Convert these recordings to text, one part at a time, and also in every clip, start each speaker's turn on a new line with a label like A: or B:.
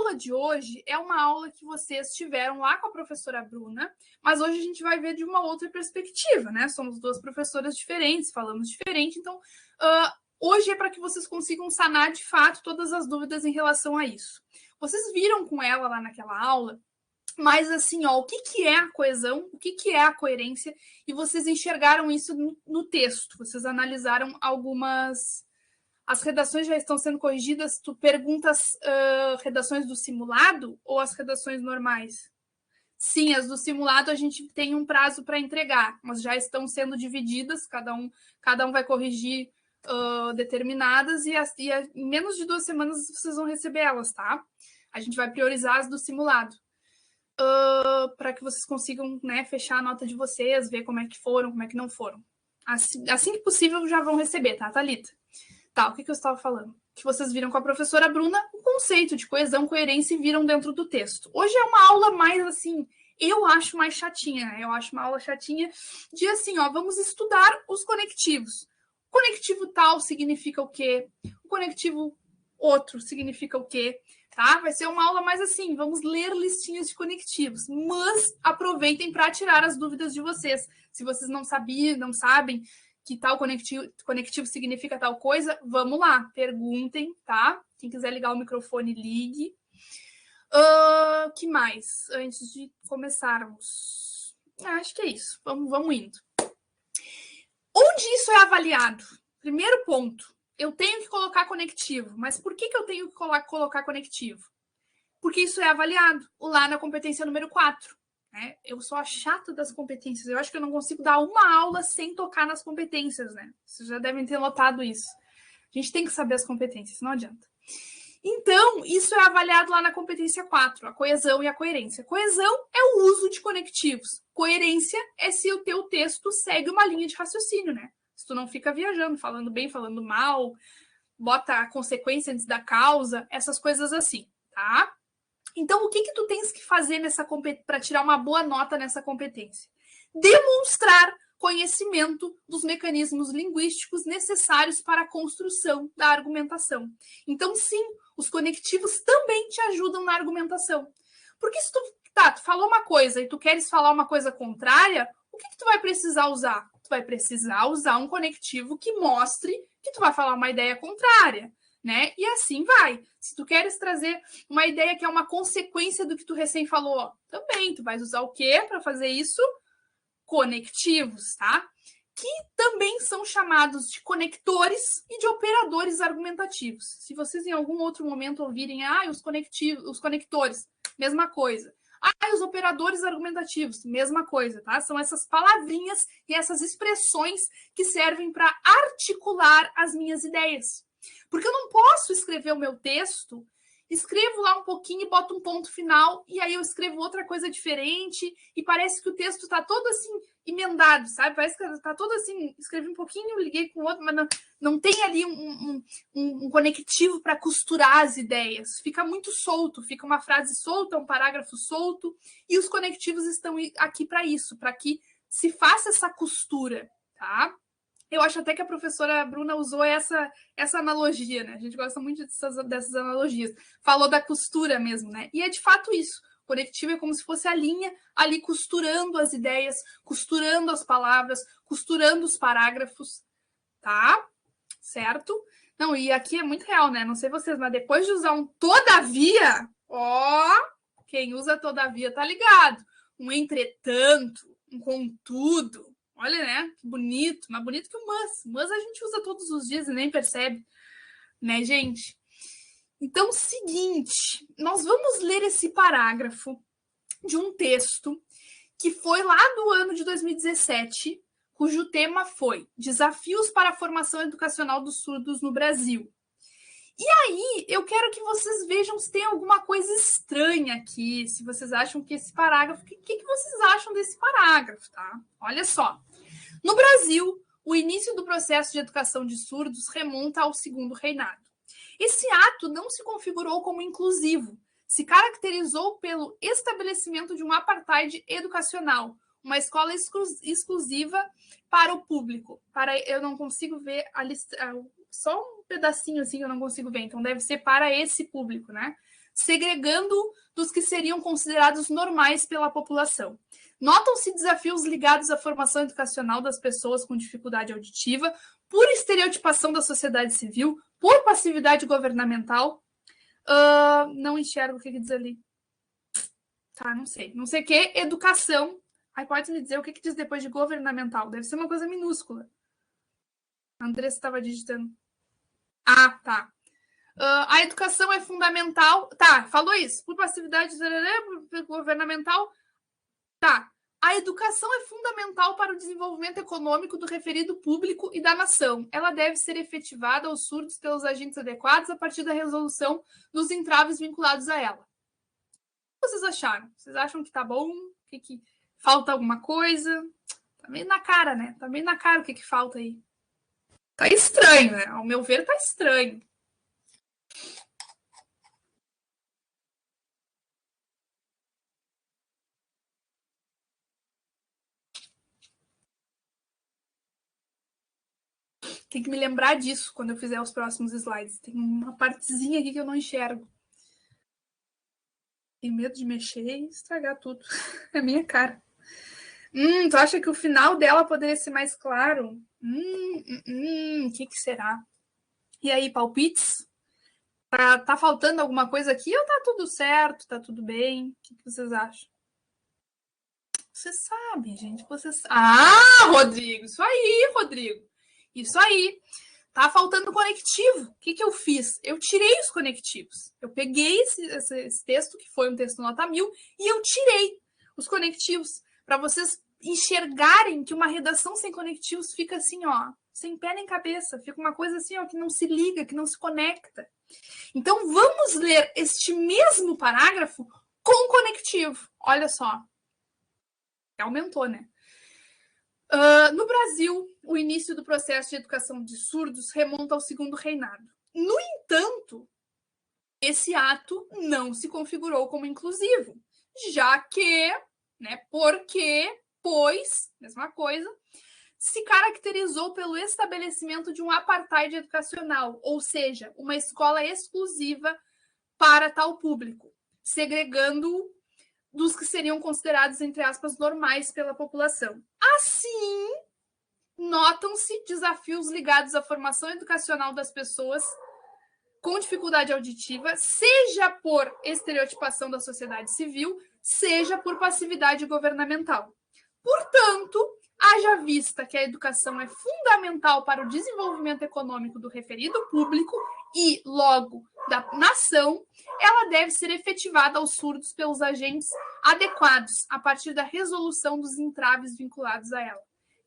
A: aula de hoje é uma aula que vocês tiveram lá com a professora Bruna, mas hoje a gente vai ver de uma outra perspectiva, né? Somos duas professoras diferentes, falamos diferente, então hoje é para que vocês consigam sanar de fato todas as dúvidas em relação a isso. Vocês viram com ela lá naquela aula, mas assim, ó, o que é a coesão, o que é a coerência, e vocês enxergaram isso no texto, vocês analisaram algumas... As redações já estão sendo corrigidas, tu perguntas redações do simulado ou as redações normais? Sim, as do simulado a gente tem um prazo para entregar, mas já estão sendo divididas, cada um vai corrigir determinadas, e em menos de 2 semanas vocês vão receber elas, tá? A gente vai priorizar as do simulado, para que vocês consigam, né, fechar a nota de vocês, ver como é que foram, como é que não foram. Assim que possível já vão receber, tá, Thalita? Tá, o que eu estava falando? Que vocês viram com a professora Bruna o conceito de coesão, coerência e viram dentro do texto. Hoje é uma aula mais assim, eu acho mais chatinha, né? Eu acho uma aula chatinha de assim, ó, vamos estudar os conectivos. O conectivo tal significa o quê? O conectivo outro significa o quê? Tá? Vai ser uma aula mais assim, vamos ler listinhas de conectivos, mas aproveitem para tirar as dúvidas de vocês. Se vocês não sabem que tal conectivo significa tal coisa, vamos lá, perguntem, tá? Quem quiser ligar o microfone, ligue. Que mais? Antes de começarmos. Acho que é isso. Vamos indo. Onde isso é avaliado? Primeiro ponto, eu tenho que colocar conectivo. Mas por que eu tenho que colocar conectivo? Porque isso é avaliado lá na competência número 4. Eu sou a chata das competências. Eu acho que eu não consigo dar uma aula sem tocar nas competências, né? Vocês já devem ter notado isso. A gente tem que saber as competências, não adianta. Então, isso é avaliado lá na competência 4, a coesão e a coerência. Coesão é o uso de conectivos. Coerência é se o teu texto segue uma linha de raciocínio, né? Se tu não fica viajando, falando bem, falando mal, bota a consequência antes da causa, essas coisas assim, tá? Então, o que tu tens que fazer para tirar uma boa nota nessa competência? Demonstrar conhecimento dos mecanismos linguísticos necessários para a construção da argumentação. Então, sim, os conectivos também te ajudam na argumentação. Porque se tu falou uma coisa e tu queres falar uma coisa contrária, o que tu vai precisar usar? Tu vai precisar usar um conectivo que mostre que tu vai falar uma ideia contrária. Né? E assim vai. Se tu queres trazer uma ideia que é uma consequência do que tu recém falou, também tu vais usar o quê para fazer isso? Conectivos, tá? Que também são chamados de conectores e de operadores argumentativos. Se vocês em algum outro momento ouvirem, os conectores, mesma coisa. Os operadores argumentativos, mesma coisa, tá? São essas palavrinhas e essas expressões que servem para articular as minhas ideias. Porque eu não posso escrever o meu texto, escrevo lá um pouquinho e boto um ponto final, e aí eu escrevo outra coisa diferente, e parece que o texto está todo assim, emendado, sabe? Parece que está todo assim, escrevi um pouquinho, liguei com o outro, mas não tem ali um conectivo para costurar as ideias. Fica muito solto, fica uma frase solta, um parágrafo solto, e os conectivos estão aqui para isso, para que se faça essa costura, tá? Eu acho até que a professora Bruna usou essa analogia, né? A gente gosta muito dessas analogias. Falou da costura mesmo, né? E é de fato isso. O conectivo é como se fosse a linha ali costurando as ideias, costurando as palavras, costurando os parágrafos, tá? Certo? Não, e aqui é muito real, né? Não sei vocês, mas depois de usar um todavia, quem usa todavia tá ligado. Um entretanto, um contudo. Olha, né? Que bonito. Mais bonito que o mas. Mas a gente usa todos os dias e nem percebe. Né, gente? Então, seguinte. Nós vamos ler esse parágrafo de um texto que foi lá do ano de 2017, cujo tema foi Desafios para a Formação Educacional dos Surdos no Brasil. E aí, eu quero que vocês vejam se tem alguma coisa estranha aqui, se vocês acham que esse parágrafo... O que vocês acham desse parágrafo, tá? Olha só. No Brasil, o início do processo de educação de surdos remonta ao Segundo Reinado. Esse ato não se configurou como inclusivo, se caracterizou pelo estabelecimento de um apartheid educacional, uma escola exclusiva para o público. Eu não consigo ver a lista, só um pedacinho assim eu não consigo ver, então deve ser para esse público, né? segregando dos que seriam considerados normais pela população. Notam-se desafios ligados à formação educacional das pessoas com dificuldade auditiva, por estereotipação da sociedade civil, por passividade governamental. Não enxergo o que diz ali. Tá, não sei. Não sei o que. Educação. Aí pode me dizer o que diz depois de governamental. Deve ser uma coisa minúscula. A Andressa estava digitando. Ah, tá. A educação é fundamental. Tá, falou isso. Por passividade governamental. Tá. A educação é fundamental para o desenvolvimento econômico do referido público e da nação. Ela deve ser efetivada aos surdos pelos agentes adequados a partir da resolução dos entraves vinculados a ela. O que vocês acharam? Vocês acham que tá bom? Que falta alguma coisa? Tá meio na cara, né? Tá meio na cara o que falta aí. Tá estranho, né? Ao meu ver, tá estranho. Tem que me lembrar disso quando eu fizer os próximos slides. Tem uma partezinha aqui que eu não enxergo. Tenho medo de mexer e estragar tudo. É minha cara. Tu acha que o final dela poderia ser mais claro? O que será? E aí, palpites? Tá faltando alguma coisa aqui ou tá tudo certo? Tá tudo bem? O que vocês acham? Vocês sabem, gente. Rodrigo! Isso aí, Rodrigo! Isso aí. Tá faltando conectivo. O que eu fiz? Eu tirei os conectivos. Eu peguei esse texto, que foi um texto nota 1000, e eu tirei os conectivos para vocês enxergarem que uma redação sem conectivos fica assim, ó, sem pé nem cabeça. Fica uma coisa assim, ó, que não se liga, que não se conecta. Então, vamos ler este mesmo parágrafo com conectivo. Olha só. Aumentou, né? No Brasil, o início do processo de educação de surdos remonta ao Segundo Reinado. No entanto, esse ato não se configurou como inclusivo, já que, pois, mesma coisa, se caracterizou pelo estabelecimento de um apartheid educacional, ou seja, uma escola exclusiva para tal público, segregando dos que seriam considerados, entre aspas, normais pela população. Assim, notam-se desafios ligados à formação educacional das pessoas com dificuldade auditiva, seja por estereotipação da sociedade civil, seja por passividade governamental. Portanto, haja vista que a educação é fundamental para o desenvolvimento econômico do referido público e, logo, da nação, ela deve ser efetivada aos surdos pelos agentes adequados a partir da resolução dos entraves vinculados a ela.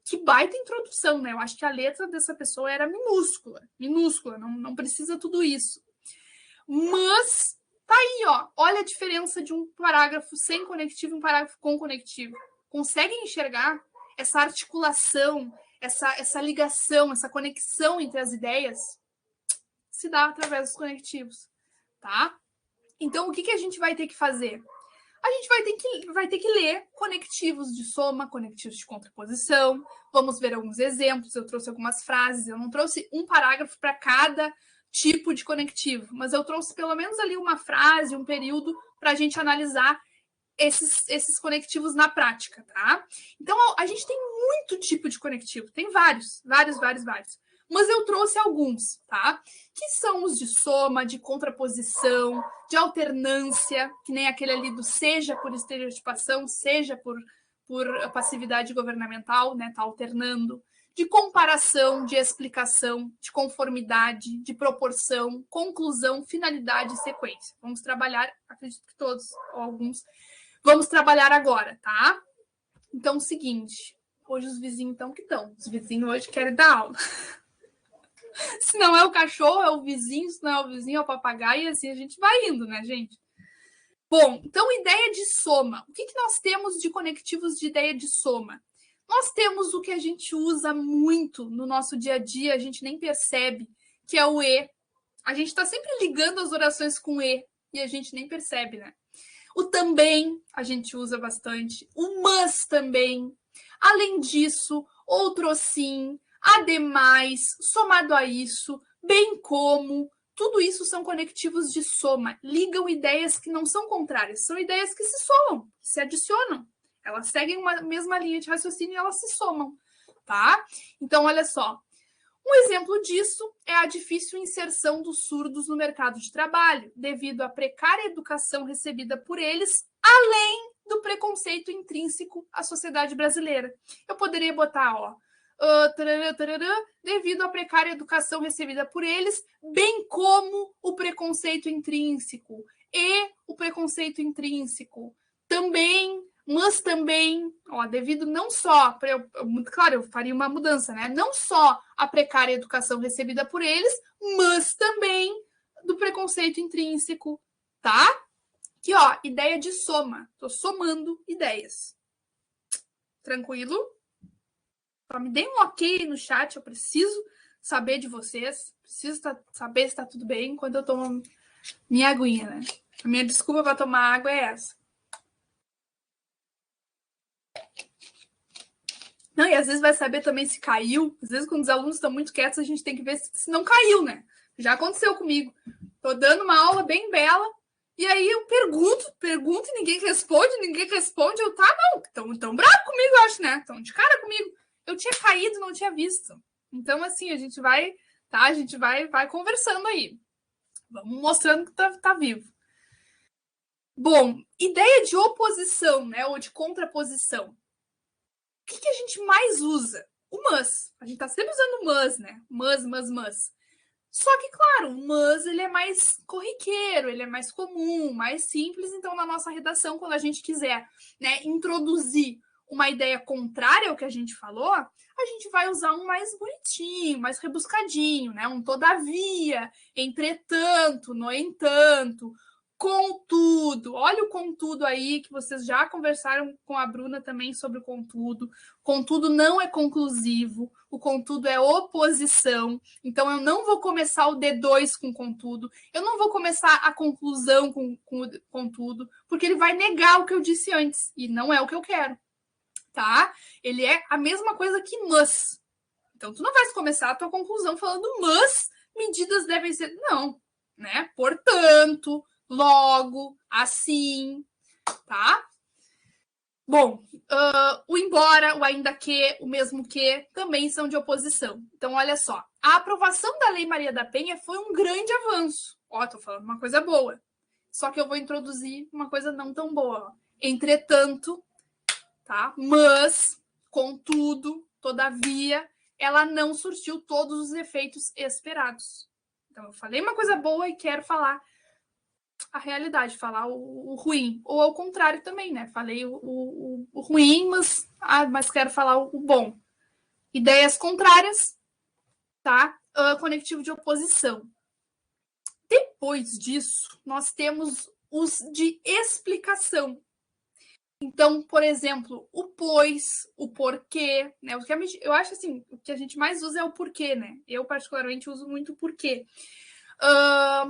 A: Que baita introdução, né? Eu acho que a letra dessa pessoa era minúscula, não precisa tudo isso. Mas tá aí, ó. Olha a diferença de um parágrafo sem conectivo e um parágrafo com conectivo. Conseguem enxergar essa articulação, essa ligação, essa conexão entre as ideias? Se dá através dos conectivos, tá? Então, o que a gente vai ter que fazer? A gente vai ter que ler conectivos de soma, conectivos de contraposição. Vamos ver alguns exemplos. Eu trouxe algumas frases. Eu não trouxe um parágrafo para cada tipo de conectivo, mas eu trouxe pelo menos ali uma frase, um período, para a gente analisar esses conectivos na prática, tá? Então, a gente tem muito tipo de conectivo. Tem vários. Mas eu trouxe alguns, tá? Que são os de soma, de contraposição, de alternância, que nem aquele ali do seja por estereotipação, seja por passividade governamental, né? Tá alternando. De comparação, de explicação, de conformidade, de proporção, conclusão, finalidade e sequência. Vamos trabalhar, acredito que todos, ou alguns, vamos trabalhar agora, tá? Então, o seguinte, hoje os vizinhos estão que estão. Os vizinhos hoje querem dar aula. Se não é o cachorro, é o vizinho. Se não é o vizinho, é o papagaio. E assim a gente vai indo, né, gente? Bom, então, ideia de soma. O que nós temos de conectivos de ideia de soma? Nós temos o que a gente usa muito no nosso dia a dia, a gente nem percebe, que é o e. A gente está sempre ligando as orações com e a gente nem percebe, né? O também a gente usa bastante. O mas também. Além disso, outro sim, ademais, somado a isso, bem como, Tudo isso são conectivos de soma, ligam ideias que não são contrárias, são ideias que se somam, que se adicionam. Elas seguem uma mesma linha de raciocínio e elas se somam, tá? Então, olha só. Um exemplo disso é a difícil inserção dos surdos no mercado de trabalho, devido à precária educação recebida por eles, além do preconceito intrínseco à sociedade brasileira. Eu poderia botar, ó, devido à precária educação recebida por eles, bem como o preconceito intrínseco. E o preconceito intrínseco também, mas também, ó, devido não só, claro, eu faria uma mudança, né? Não só a precária educação recebida por eles, mas também do preconceito intrínseco, tá? Aqui, ó, ideia de soma. Tô somando ideias. Tranquilo? Só me deem um ok no chat, eu preciso saber de vocês. Preciso saber se está tudo bem enquanto eu tomo minha aguinha, né? A minha desculpa para tomar água é essa. Não, e às vezes vai saber também se caiu. Às vezes, quando os alunos estão muito quietos, a gente tem que ver se não caiu, né? Já aconteceu comigo. Tô dando uma aula bem bela, e aí eu pergunto e ninguém responde. Eu, tá, não, tão bravo comigo, eu acho, né? Tão de cara comigo. Eu tinha caído, não tinha visto. Então, assim, a gente vai, tá? A gente vai conversando aí. Vamos mostrando que tá vivo. Bom, ideia de oposição, né? Ou de contraposição. O que a gente mais usa? O mas. A gente tá sempre usando o mas, né? Mas. Só que, claro, o mas ele é mais corriqueiro, ele é mais comum, mais simples. Então, na nossa redação, quando a gente quiser, né, introduzir uma ideia contrária ao que a gente falou, a gente vai usar um mais bonitinho, mais rebuscadinho, né? Um todavia, entretanto, no entanto, contudo. Olha o contudo aí, que vocês já conversaram com a Bruna também sobre o contudo. Contudo não é conclusivo, o contudo é oposição. Então, eu não vou começar o D2 com contudo, eu não vou começar a conclusão com contudo, porque ele vai negar o que eu disse antes, e não é o que eu quero. Tá? Ele é a mesma coisa que mas. Então, tu não vais começar a tua conclusão falando mas medidas devem ser... Não, né? Portanto, logo, assim, tá? Bom, o embora, o ainda que, o mesmo que, também são de oposição. Então, olha só. A aprovação da Lei Maria da Penha foi um grande avanço. Ó, tô falando uma coisa boa. Só que eu vou introduzir uma coisa não tão boa. Ó. Entretanto, tá? Mas, contudo, todavia, ela não surtiu todos os efeitos esperados. Então, eu falei uma coisa boa e quero falar a realidade, falar o ruim. Ou ao contrário também, né? Falei o ruim, mas quero falar o bom. Ideias contrárias, tá? Conectivo de oposição. Depois disso, nós temos os de explicação. Então, por exemplo, o pois, o porquê, né? Eu acho assim, o que a gente mais usa é o porquê, né? Eu, particularmente, uso muito o porquê.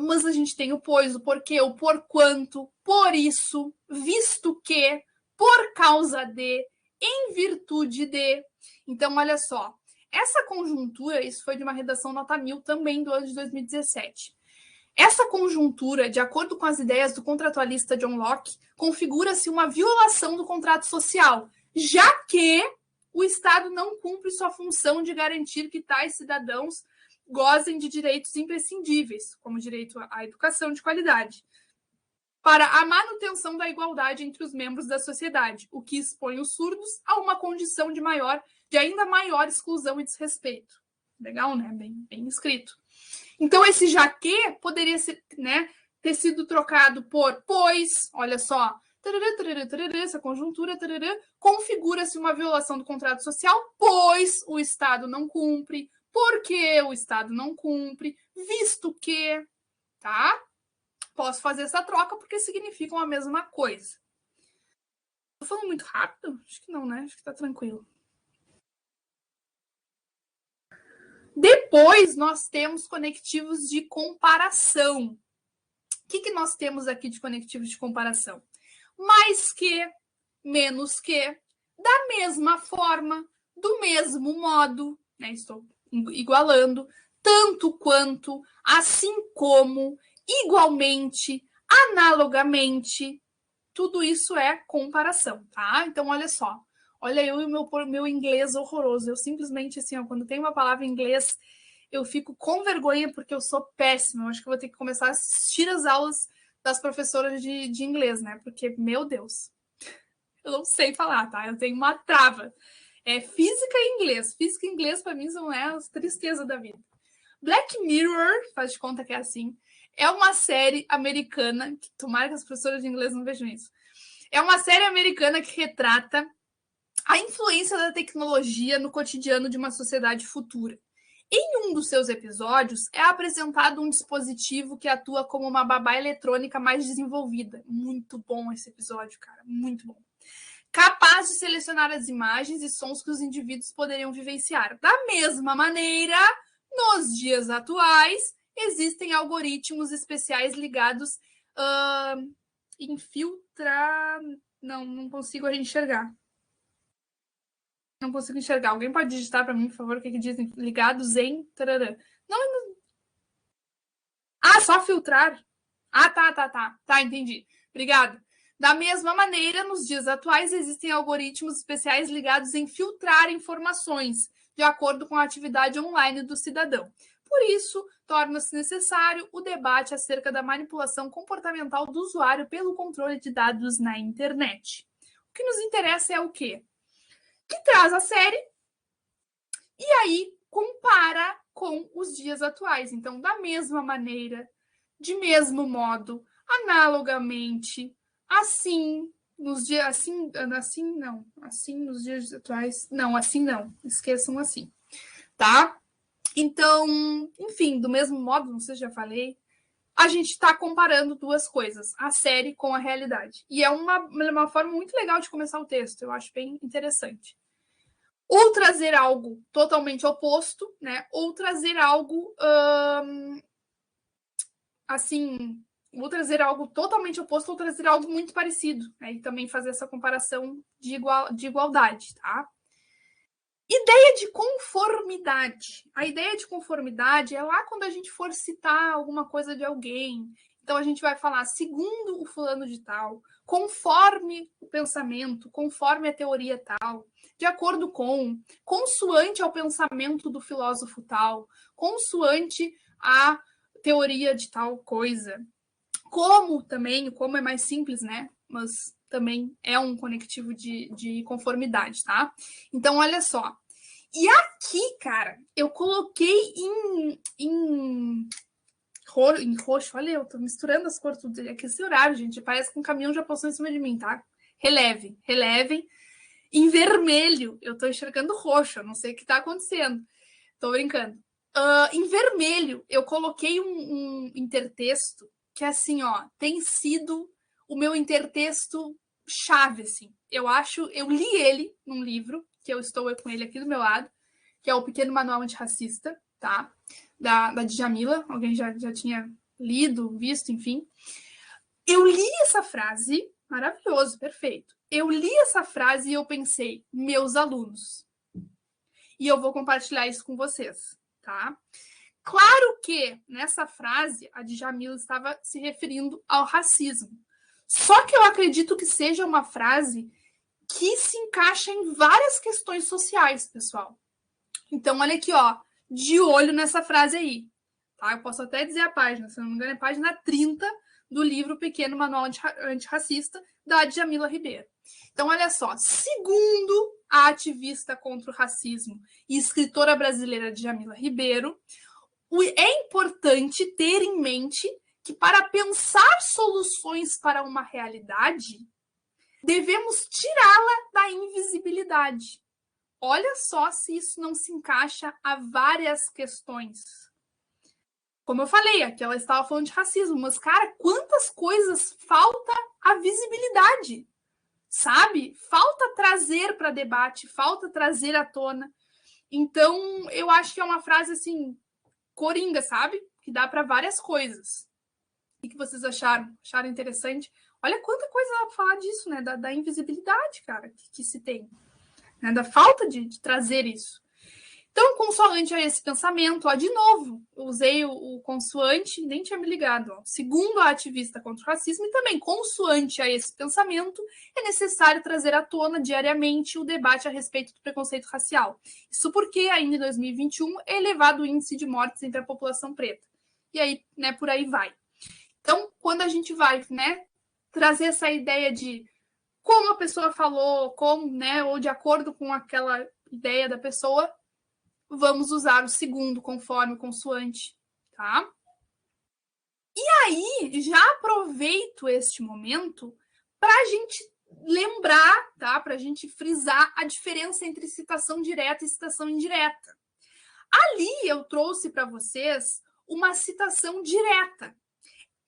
A: Mas a gente tem o pois, o porquê, o porquanto, por isso, visto que, por causa de, em virtude de. Então, olha só, essa conjuntura, isso foi de uma redação nota 1000 também do ano de 2017. Essa conjuntura, de acordo com as ideias do contratualista John Locke, configura-se uma violação do contrato social, já que o Estado não cumpre sua função de garantir que tais cidadãos gozem de direitos imprescindíveis, como direito à educação de qualidade, para a manutenção da igualdade entre os membros da sociedade, o que expõe os surdos a uma condição de ainda maior exclusão e desrespeito. Legal, né? Bem escrito. Então, esse já que poderia ser, né, ter sido trocado por pois, olha só, essa conjuntura, configura-se uma violação do contrato social, pois o Estado não cumpre, porque o Estado não cumpre, visto que, tá? Posso fazer essa troca porque significam a mesma coisa. Tô falando muito rápido? Acho que não, né? Acho que tá tranquilo. Depois, nós temos conectivos de comparação. O que nós temos aqui de conectivos de comparação? Mais que, menos que, da mesma forma, do mesmo modo, né? Estou igualando, tanto quanto, assim como, igualmente, analogamente, tudo isso é comparação, tá? Então, olha só. Olha eu e o meu inglês horroroso. Eu simplesmente, assim, ó, quando tem uma palavra em inglês, eu fico com vergonha porque eu sou péssima. Eu acho que eu vou ter que começar a assistir as aulas das professoras de inglês, né? Porque, meu Deus, eu não sei falar, tá? Eu tenho uma trava. É física e inglês. Física e inglês, para mim, são as tristezas da vida. Black Mirror, faz de conta que é assim, é uma série americana, que tomara que as professoras de inglês não vejam isso. É uma série americana que retrata a influência da tecnologia no cotidiano de uma sociedade futura. Em um dos seus episódios, é apresentado um dispositivo que atua como uma babá eletrônica mais desenvolvida. Muito bom esse episódio, cara, muito bom. Capaz de selecionar as imagens e sons que os indivíduos poderiam vivenciar. Da mesma maneira, nos dias atuais, existem algoritmos especiais ligados infiltrar. Não consigo enxergar. Não consigo enxergar. Alguém pode digitar para mim, por favor, o que dizem? Ligados em. Tarará. Não. Ah, só filtrar? Ah, tá. Tá, entendi. Obrigada. Da mesma maneira, nos dias atuais, existem algoritmos especiais ligados em filtrar informações de acordo com a atividade online do cidadão. Por isso, torna-se necessário o debate acerca da manipulação comportamental do usuário pelo controle de dados na internet. O que nos interessa é o quê? Que traz a série e aí compara com os dias atuais. Então, da mesma maneira, de mesmo modo, analogamente, assim nos dias assim nos dias atuais, assim não, esqueçam assim, tá? Então, enfim, do mesmo modo, não sei se já falei, a gente está comparando duas coisas, a série com a realidade. E é uma forma muito legal de começar o texto, eu acho bem interessante. Ou trazer algo totalmente oposto, né? Ou trazer algo assim, ou trazer algo totalmente oposto, ou trazer algo muito parecido, né? E também fazer essa comparação de igualdade, tá? Ideia de conformidade. A ideia de conformidade é lá quando a gente for citar alguma coisa de alguém. Então a gente vai falar segundo o fulano de tal, conforme o pensamento, conforme a teoria tal, de acordo com, consoante ao pensamento do filósofo tal, consoante a teoria de tal coisa. Como também, como é mais simples, né? Mas também é um conectivo de conformidade, tá? Então, olha só. E aqui, cara, eu coloquei em roxo. Olha, eu tô misturando as cores tudo aqui esse horário, gente. Parece que um caminhão já passou em cima de mim, tá? Relevem. Em vermelho, eu tô enxergando roxo. Eu não sei o que tá acontecendo. Tô brincando. Em vermelho, eu coloquei um intertexto que, assim, ó, tem sido o meu intertexto chave, assim. Eu li ele num livro, que eu estou com ele aqui do meu lado, que é o Pequeno Manual Antirracista, tá? Da Djamila, alguém já tinha lido, visto, enfim. Eu li essa frase, maravilhoso, perfeito. Eu li essa frase e eu pensei, meus alunos. E eu vou compartilhar isso com vocês, tá? Claro que nessa frase a Djamila estava se referindo ao racismo. Só que eu acredito que seja uma frase que se encaixa em várias questões sociais, pessoal. Então, olha aqui, ó, de olho nessa frase aí. Tá? Eu posso até dizer a página, se não me engano, é a página 30 do livro Pequeno Manual Antirracista, da Djamila Ribeiro. Então, olha só, segundo a ativista contra o racismo e escritora brasileira Djamila Ribeiro, é importante ter em mente que para pensar soluções para uma realidade, devemos tirá-la da invisibilidade. Olha só se isso não se encaixa a várias questões. Como eu falei, aqui ela estava falando de racismo, mas, cara, quantas coisas falta a visibilidade, sabe? Falta trazer para debate, falta trazer à tona. Então, eu acho que é uma frase, assim, coringa, sabe? Que dá para várias coisas. O que vocês acharam? Acharam interessante? Olha quanta coisa dá para falar disso, né? Da invisibilidade, cara, que se tem. Né? Da falta de trazer isso. Então, consoante a esse pensamento, ó, de novo, usei o consoante, nem tinha me ligado. Ó. Segundo a ativista contra o racismo, e também consoante a esse pensamento, é necessário trazer à tona diariamente o debate a respeito do preconceito racial. Isso porque, ainda em 2021, é elevado o índice de mortes entre a população preta. E aí, né, por aí vai. Então, quando a gente vai, né, trazer essa ideia de como a pessoa falou, como, né, ou de acordo com aquela ideia da pessoa, vamos usar o segundo conforme o consoante, tá? E aí, já aproveito este momento para a gente lembrar, tá? Para a gente frisar a diferença entre citação direta e citação indireta. Ali eu trouxe para vocês uma citação direta.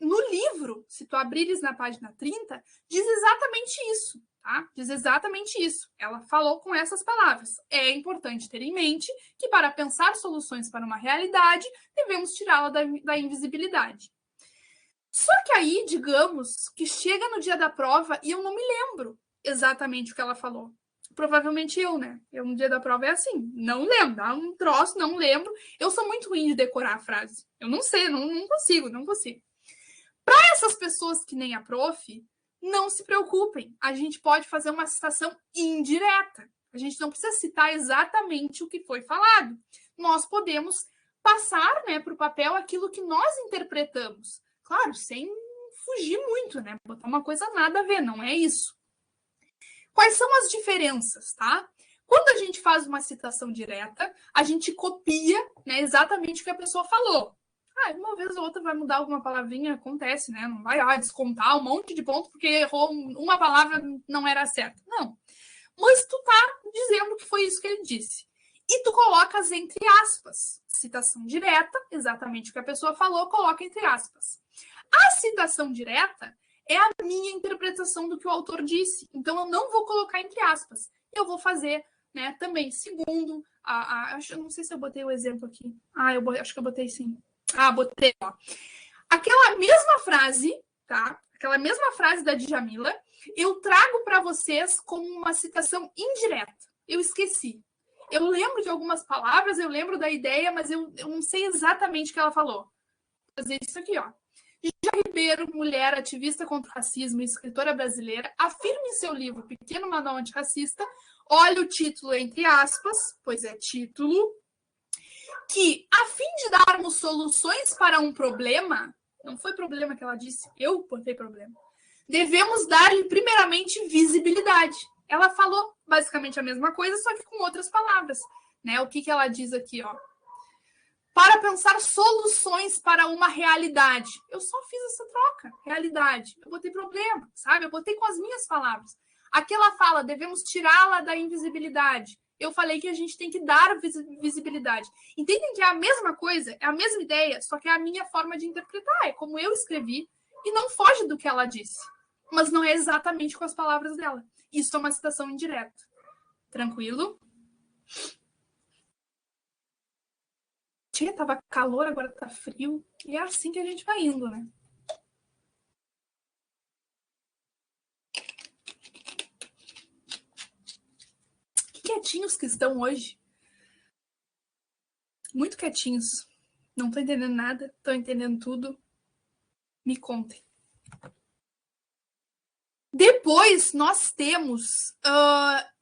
A: No livro, se tu abrires na página 30, diz exatamente isso. Tá? Diz exatamente isso. Ela falou com essas palavras. É importante ter em mente que para pensar soluções para uma realidade, devemos tirá-la da invisibilidade. Só que aí, digamos, que chega no dia da prova e eu não me lembro exatamente o que ela falou. Provavelmente eu, né? Eu no dia da prova é assim, não lembro, dá um troço, não lembro. Eu sou muito ruim de decorar a frase. Eu não sei, não consigo. Para essas pessoas que nem a prof, não se preocupem, a gente pode fazer uma citação indireta. A gente não precisa citar exatamente o que foi falado. Nós podemos passar, né, para o papel aquilo que nós interpretamos. Claro, sem fugir muito, né? Botar uma coisa nada a ver, não é isso. Quais são as diferenças, tá? Quando a gente faz uma citação direta, a gente copia, né, exatamente o que a pessoa falou. Uma vez ou outra vai mudar alguma palavrinha, acontece, né? Não vai descontar um monte de ponto porque errou uma palavra, não era certa. Não. Mas tu tá dizendo que foi isso que ele disse. E tu colocas entre aspas. Citação direta, exatamente o que a pessoa falou, coloca entre aspas. A citação direta é a minha interpretação do que o autor disse. Então, eu não vou colocar entre aspas. Eu vou fazer, né, também, segundo... não sei se eu botei o exemplo aqui. Acho que eu botei sim. Botei, ó. Aquela mesma frase, tá? Aquela mesma frase da Djamila, eu trago para vocês como uma citação indireta. Eu esqueci. Eu lembro de algumas palavras, eu lembro da ideia, mas eu não sei exatamente o que ela falou. Vou fazer isso aqui, ó. Dja Ribeiro, mulher ativista contra o racismo e escritora brasileira, afirma em seu livro Pequeno Manual Antirracista, olha o título entre aspas, pois é título, que, a fim de darmos soluções para um problema, não foi problema que ela disse, eu botei problema, devemos dar-lhe primeiramente visibilidade. Ela falou basicamente a mesma coisa, só que com outras palavras. Né? O que ela diz aqui? Ó? Para pensar soluções para uma realidade. Eu só fiz essa troca, realidade. Eu botei problema, sabe? Eu botei com as minhas palavras. Aqui ela fala, devemos tirá-la da invisibilidade. Eu falei que a gente tem que dar visibilidade. Entendem que é a mesma coisa, é a mesma ideia, só que é a minha forma de interpretar, é como eu escrevi, e não foge do que ela disse. Mas não é exatamente com as palavras dela. Isso é uma citação indireta. Tranquilo? Tia, tava calor, agora tá frio. E é assim que a gente vai indo, né? Que quietinhos que estão hoje. Muito quietinhos. Não tô entendendo nada, tô entendendo tudo. Me contem. Depois, nós temos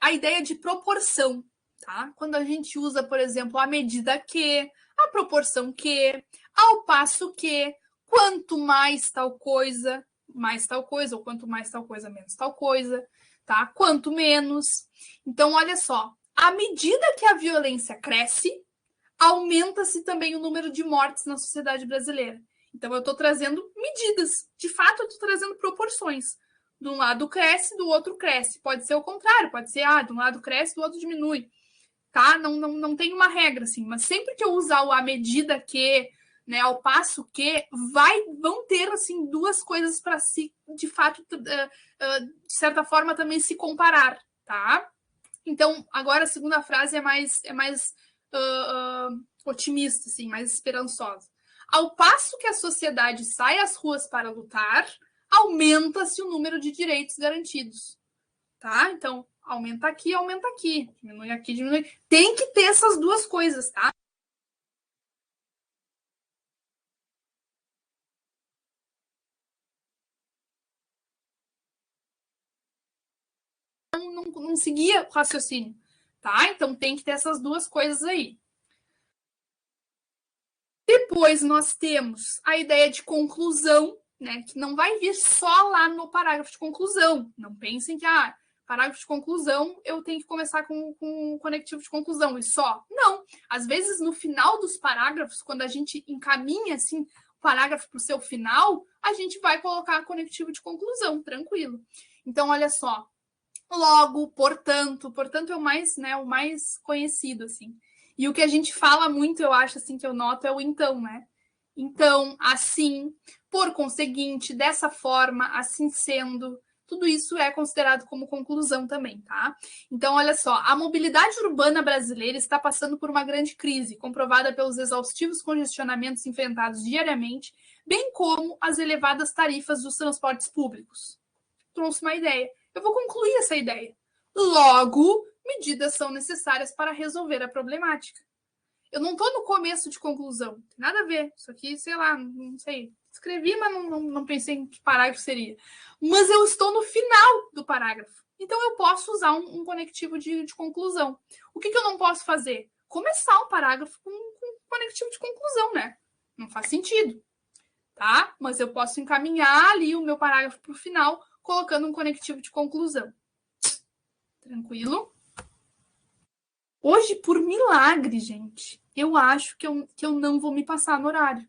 A: a ideia de proporção, tá? Quando a gente usa, por exemplo, a medida que, a proporção que, ao passo que, quanto mais tal coisa, ou quanto mais tal coisa, menos tal coisa, tá? Quanto menos. Então, olha só, à medida que a violência cresce, aumenta-se também o número de mortes na sociedade brasileira. Então, eu estou trazendo medidas. De fato, eu estou trazendo proporções. De um lado cresce, do outro cresce. Pode ser o contrário, pode ser, de um lado cresce, do outro diminui. Tá? Não tem uma regra, assim. Mas sempre que eu usar o à medida que, né, ao passo que, vão ter, assim, duas coisas para se, de fato, de certa forma, também se comparar, tá? Então, agora a segunda frase é mais otimista, assim, mais esperançosa. Ao passo que a sociedade sai às ruas para lutar, aumenta-se o número de direitos garantidos. Tá? Então, aumenta aqui, diminui aqui, diminui. Tem que ter essas duas coisas, tá? Não seguia o raciocínio, tá? Então tem que ter essas duas coisas aí. Depois nós temos a ideia de conclusão, né? Que não vai vir só lá no parágrafo de conclusão. Não pensem que, parágrafo de conclusão, eu tenho que começar com um conectivo de conclusão e só. Não. Às vezes, no final dos parágrafos, quando a gente encaminha, assim, o parágrafo para o seu final, a gente vai colocar conectivo de conclusão, tranquilo. Então, olha só. Logo, portanto é o mais conhecido, assim. E o que a gente fala muito, eu acho, assim, que eu noto, é o então, né? Então, assim, por conseguinte, dessa forma, assim sendo, tudo isso é considerado como conclusão também, tá? Então, olha só, a mobilidade urbana brasileira está passando por uma grande crise, comprovada pelos exaustivos congestionamentos enfrentados diariamente, bem como as elevadas tarifas dos transportes públicos. Trouxe uma ideia. Eu vou concluir essa ideia. Logo, medidas são necessárias para resolver a problemática. Eu não estou no começo de conclusão, tem nada a ver. Isso aqui, sei lá, não sei. Escrevi, mas não pensei em que parágrafo seria. Mas eu estou no final do parágrafo. Então eu posso usar um conectivo de conclusão. O que eu não posso fazer? Começar um parágrafo com conectivo de conclusão, né? Não faz sentido. Tá? Mas eu posso encaminhar ali o meu parágrafo para o final, colocando um conectivo de conclusão. Tranquilo? Hoje, por milagre, gente, eu acho que eu não vou me passar no horário.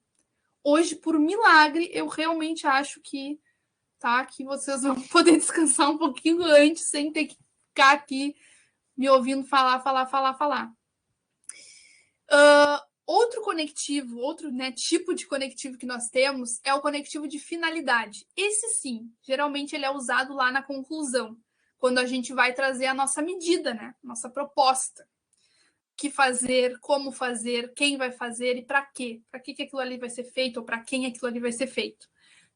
A: Hoje, por milagre, eu realmente acho que, tá, que vocês vão poder descansar um pouquinho antes, sem ter que ficar aqui me ouvindo falar. Outro conectivo, outro, né, tipo de conectivo que nós temos é o conectivo de finalidade. Esse sim, geralmente ele é usado lá na conclusão, quando a gente vai trazer a nossa medida, né, nossa proposta. O que fazer, como fazer, quem vai fazer e para quê? Para que aquilo ali vai ser feito ou para quem aquilo ali vai ser feito,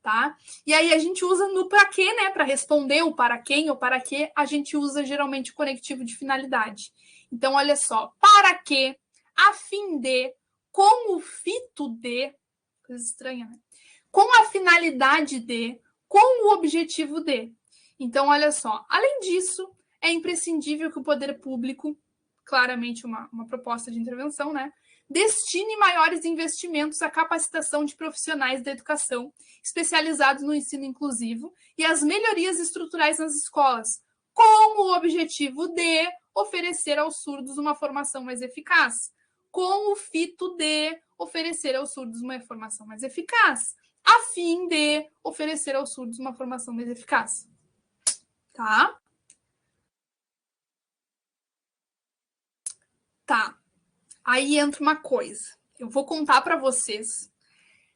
A: tá? E aí a gente usa no para quê, né, para responder o para quem ou para quê, a gente usa geralmente o conectivo de finalidade. Então, olha só, para quê, a fim de, com o fito de, coisa estranha, né? Com a finalidade de, com o objetivo de. Então, olha só, além disso, é imprescindível que o poder público, claramente uma proposta de intervenção, né, destine maiores investimentos à capacitação de profissionais da educação, especializados no ensino inclusivo, e às melhorias estruturais nas escolas, com o objetivo de oferecer aos surdos uma formação mais eficaz, com o fito de oferecer aos surdos uma formação mais eficaz, a fim de oferecer aos surdos uma formação mais eficaz. Tá? Tá. Aí entra uma coisa. Eu vou contar para vocês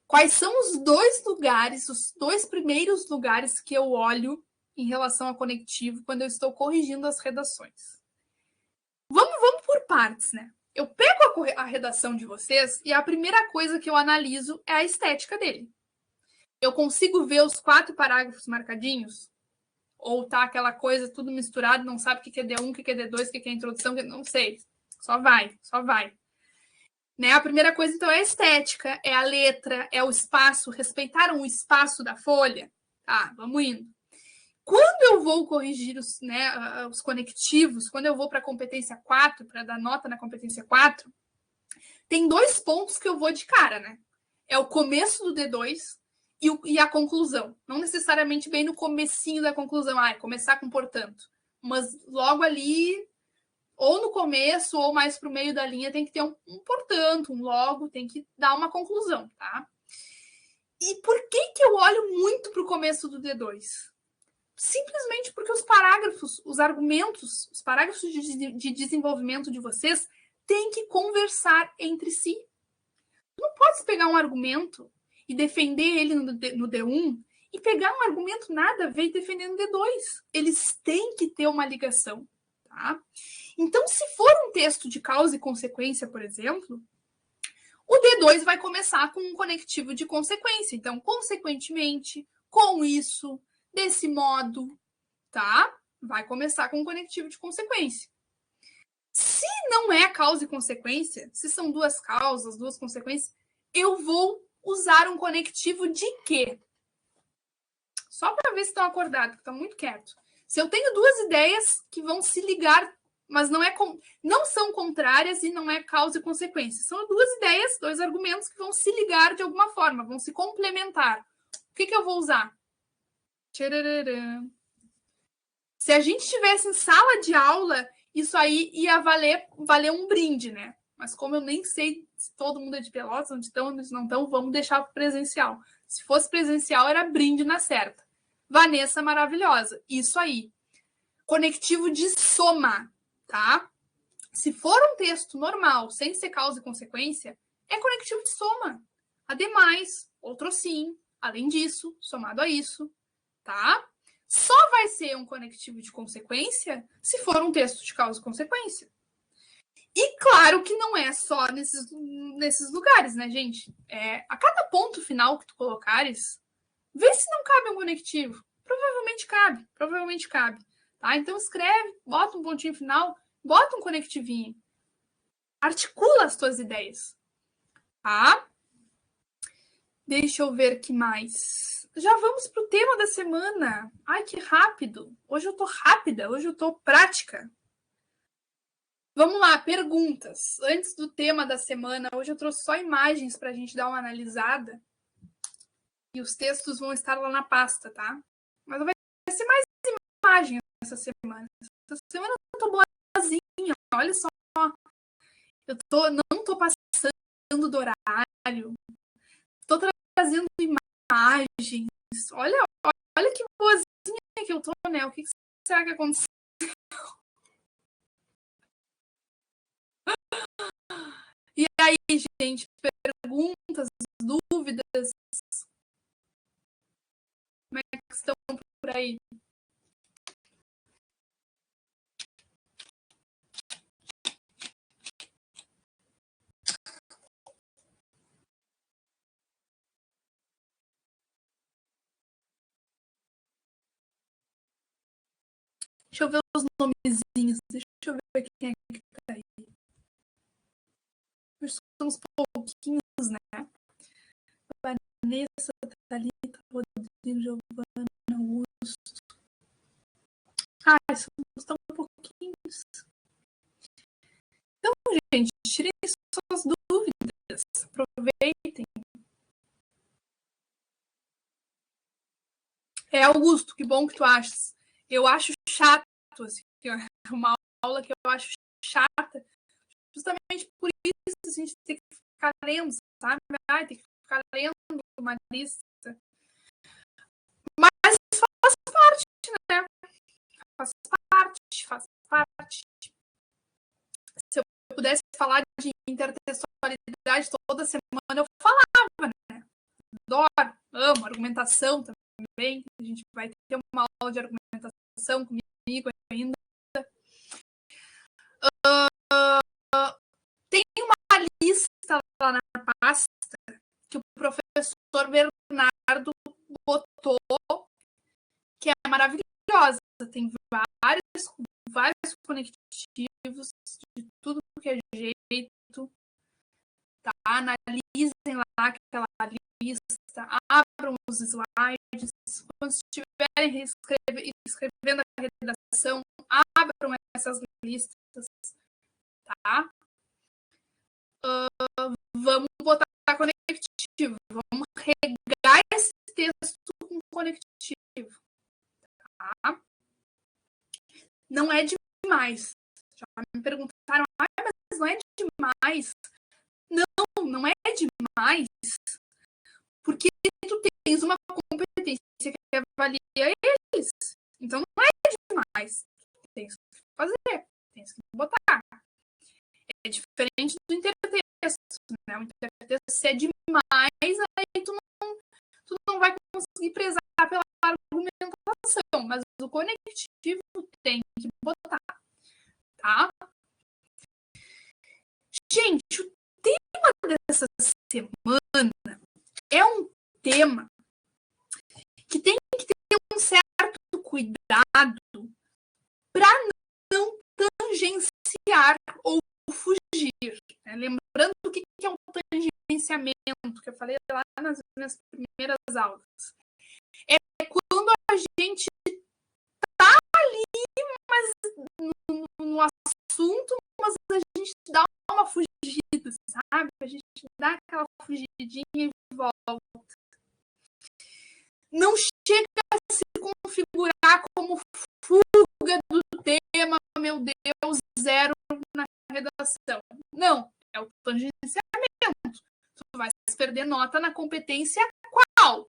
A: quais são os dois lugares, os dois primeiros lugares que eu olho em relação a conectivo quando eu estou corrigindo as redações. Vamos por partes, né? Eu pego a redação de vocês e a primeira coisa que eu analiso é a estética dele. Eu consigo ver os 4 parágrafos marcadinhos? Ou tá aquela coisa tudo misturado, não sabe o que é D1, o que é D2, o que é introdução, não sei. Só vai. Né? A primeira coisa, então, é a estética, é a letra, é o espaço. Respeitaram o espaço da folha? Tá, vamos indo. Quando eu vou corrigir os conectivos, quando eu vou para a competência 4, para dar nota na competência 4, tem 2 pontos que eu vou de cara, né? É o começo do D2 e a conclusão. Não necessariamente bem no comecinho da conclusão, começar com portanto. Mas logo ali, ou no começo, ou mais para o meio da linha, tem que ter um portanto, um logo, tem que dar uma conclusão, tá? E por que eu olho muito para o começo do D2? Simplesmente porque os parágrafos, os argumentos, os parágrafos de desenvolvimento de vocês têm que conversar entre si. Não pode pegar um argumento e defender ele no D1 e pegar um argumento nada a ver e defender no D2. Eles têm que ter uma ligação, tá? Então, se for um texto de causa e consequência, por exemplo, o D2 vai começar com um conectivo de consequência. Então, consequentemente, com isso, desse modo, tá? Vai começar com um conectivo de consequência. Se não é causa e consequência, se são duas causas, duas consequências, eu vou usar um conectivo de quê? Só para ver se estão acordados, que estão muito quietos. Se eu tenho duas ideias que vão se ligar, mas não são contrárias e não é causa e consequência. São duas ideias, dois argumentos que vão se ligar de alguma forma, vão se complementar. O que eu vou usar? Tchararã. Se a gente estivesse em sala de aula, isso aí ia valer um brinde, né? Mas como eu nem sei se todo mundo é de Pelotas, onde estão, onde não estão, vamos deixar presencial. Se fosse presencial, era brinde na certa. Vanessa maravilhosa. Isso aí. Conectivo de soma, tá? Se for um texto normal, sem ser causa e consequência, é conectivo de soma. Ademais, outro sim, além disso, somado a isso, tá? Só vai ser um conectivo de consequência se for um texto de causa e consequência. E claro que não é só nesses lugares, né, gente? A cada ponto final que tu colocares, vê se não cabe um conectivo. Provavelmente cabe. Tá? Então escreve, bota um pontinho final, bota um conectivinho. Articula as tuas ideias. Tá? Deixa eu ver o que mais. Já vamos para o tema da semana. Ai, que rápido. Hoje eu tô rápida, hoje eu tô prática. Vamos lá, perguntas. Antes do tema da semana, hoje eu trouxe só imagens para a gente dar uma analisada. E os textos vão estar lá na pasta, tá? Mas vai ser mais imagem essa semana. Essa semana eu tô boazinha, olha só. Não tô passando do horário. Tô trazendo imagens. Olha que boazinha que eu tô, né? O que será que aconteceu? E aí, gente, perguntas, dúvidas? Como é que estão por aí? Deixa eu ver os nomezinhos. Deixa eu ver quem é que tá aí. São uns pouquinhos, né? Vanessa, Thalita, Rodrigo, Giovana, Augusto. São pouquinhos. Então, gente, tirem suas dúvidas. Aproveitem. Augusto, que bom que tu achas. Eu acho chato, assim, uma aula que eu acho chata, justamente por isso a gente tem que ficar lendo, sabe? Tem que ficar lendo uma lista. Mas faz parte, né? Faz parte. Se eu pudesse falar de intertextualidade toda semana, eu falava, né? Adoro, amo argumentação também. A gente vai ter uma aula de argumentação comigo ainda. Tem uma lista lá na pasta que o professor Bernardo botou, que é maravilhosa. Tem vários conectivos de tudo que é jeito. Tá? Analisem lá aquela lista, abram os slides. Quando estiverem escrevendo a redação, abram essas listas. Tá? Vamos botar conectivo. Vamos regar esse texto com conectivo. Tá? Não é demais. Já me perguntaram, mas não é demais. Não é demais, porque tu tens uma competência que avalia eles. Então não é demais. Tens que fazer, tens que botar. É diferente do intertexto, né? O intertexto, se é demais, aí tu não vai conseguir prezar pela argumentação, mas o conectivo tem que botar, tá? Gente, o tema dessa semana é um tema que tem que ter um certo cuidado tangenciar ou fugir. Né? Lembrando o que é um tangenciamento, que eu falei lá nas minhas primeiras aulas. É quando a gente está ali, mas no assunto, mas a gente dá uma fugida, sabe? A gente dá aquela fugidinha e volta. Não chega a se configurar como fuga do tema, meu Deus, 0 na redação. Não, é o tangenciamento. Tu vai perder nota na competência qual?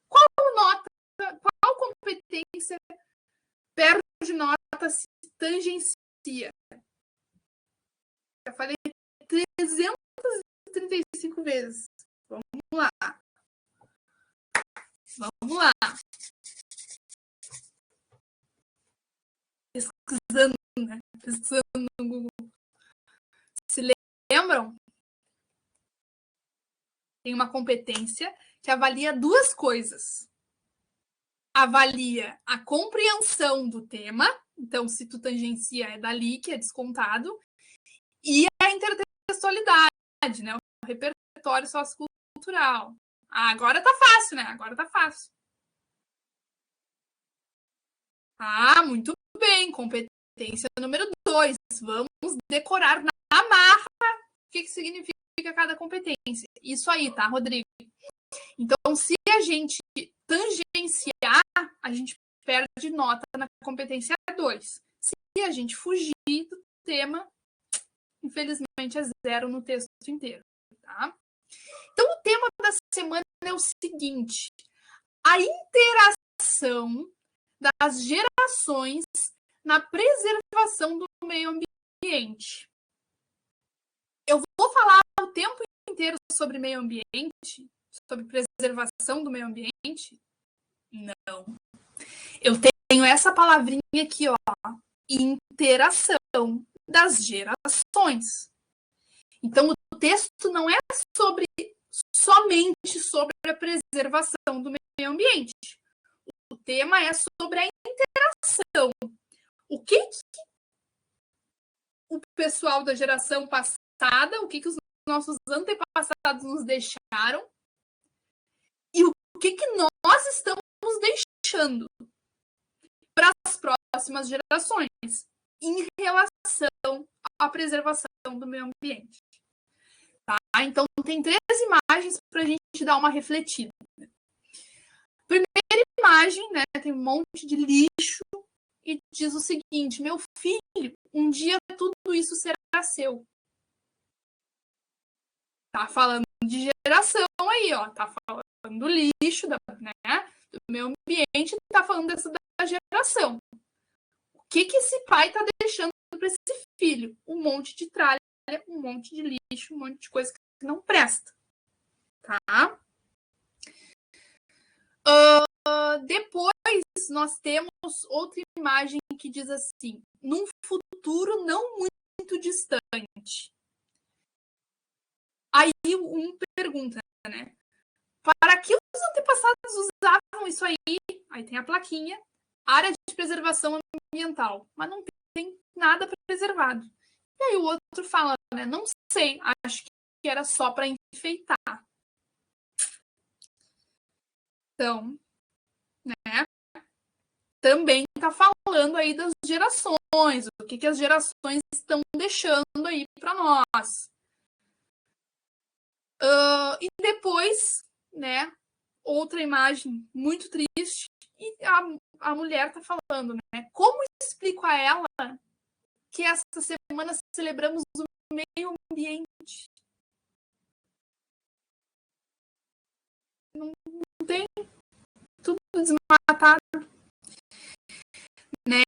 A: Qual nota, qual competência perde nota se tangencia? Já falei 335 vezes. Vamos lá. Vamos lá. Pesquisando, né? Pesquisando no Google. Se lembram? Tem uma competência que avalia duas coisas. Avalia a compreensão do tema, então se tu tangencia é dali, que é descontado, e a intertextualidade, né? O repertório sociocultural. Ah, agora tá fácil, né? Agora tá fácil. Ah, muito bem. Competência número 2. Vamos decorar na marra o que significa cada competência. Isso aí, tá, Rodrigo? Então, se a gente tangenciar, a gente perde nota na competência 2. Se a gente fugir do tema, infelizmente é 0 no texto inteiro, tá? Então, o tema da semana é o seguinte: a interação das gerações na preservação do meio ambiente. Eu vou falar o tempo inteiro sobre meio ambiente, sobre preservação do meio ambiente? Não. Eu tenho essa palavrinha aqui, ó, interação das gerações. Então, o texto não é somente sobre a preservação do meio ambiente. O tema é sobre a interação. O que o pessoal da geração passada, o que os nossos antepassados nos deixaram e o que nós estamos deixando para as próximas gerações em relação à preservação do meio ambiente. Tá? Então, tem 3 imagens para a gente dar uma refletida. Primeira imagem, né, tem um monte de lixo e diz o seguinte: meu filho, um dia tudo isso será seu. Tá falando de geração aí, ó. Tá falando do lixo, né, do meio ambiente, tá falando da geração. O que esse pai tá deixando para esse filho? Um monte de tralha, um monte de lixo, um monte de coisa que não presta. Tá? Depois nós temos outra imagem que diz assim: num futuro não muito distante. Aí pergunta, né? Para que os antepassados usavam isso aí? Aí tem a plaquinha, área de preservação ambiental, mas não tem nada preservado. E aí o outro fala, né? Não sei, acho que era só para enfeitar. Então, né? Também está falando aí das gerações, o que as gerações estão deixando aí para nós. E depois, né, outra imagem muito triste, e a mulher está falando, né, como explico a ela que essa semana celebramos o meio ambiente? Não tem, tudo desmatado. Né?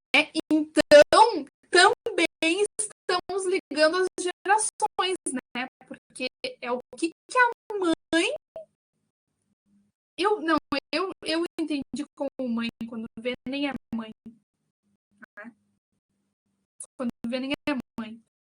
A: Então, também estamos ligando as gerações, né? Porque é o que a mãe... Eu entendi como mãe, quando vê nem é mãe. Né? Quando vê nem é